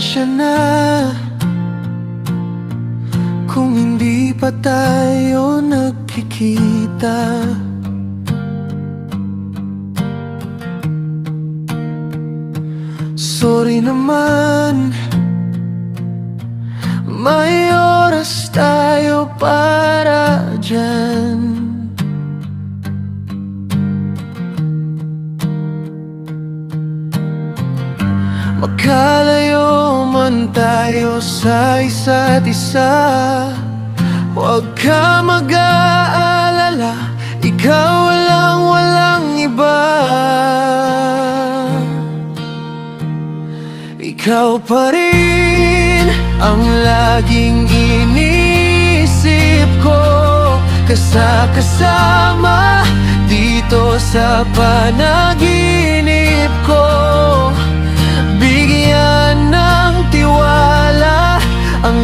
pasensya na kung hindi pa tayo nagkikita. Sorry naman, may oras tayo para dyan. Magkalayo man tayo sa isa't isa, huwag ka mag-aalala, ikaw walang iba. Ikaw pa rin ang laging iniisip ko, kasama dito sa panaginip ko. Bigyan ng tiwala ang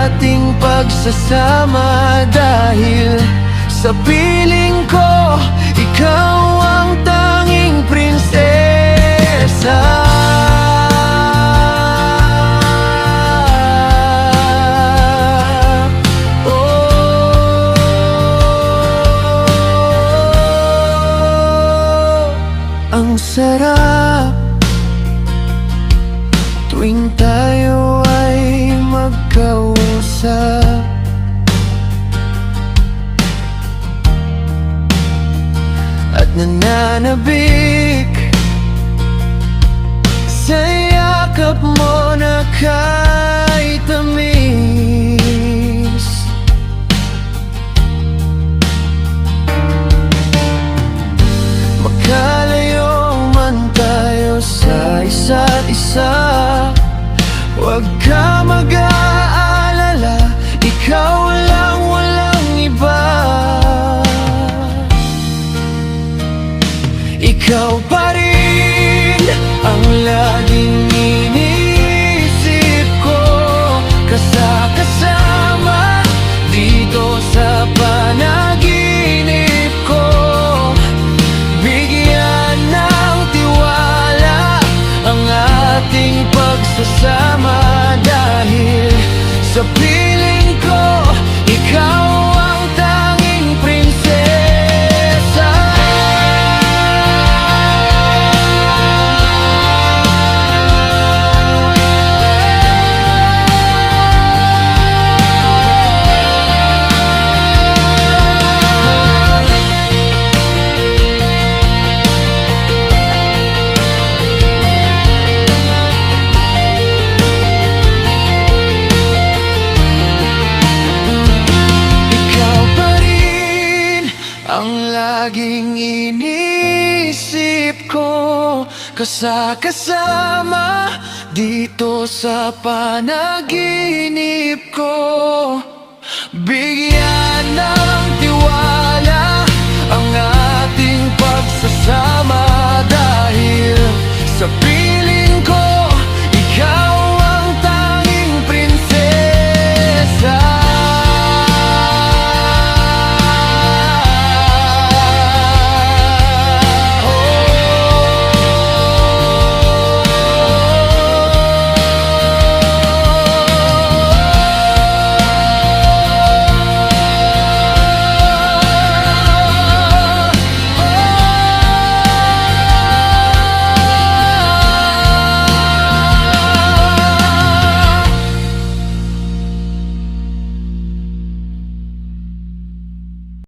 ating pagsasama, dahil sa piling ko ikaw ang tanging prinsesa. Ang sarap tuwing tayo ay magkausap, at nananabik sa yakap mo na kahit tamis. Magkalayo man tayo sa isa't isa, huwag ka mag-aalala, ikaw walang iba. Ikaw pa rin ang laging iniisip ko, kasama dito sa panaginip ko. Bigyan ng tiwala ang ating pagsasama, dahil sa piling ko ikaw ang tanging prinsesa. Ang laging iniisip ko, kasama dito sa panaginip ko. Bigyan ng tiwala ang ating pagsasama, dahil sa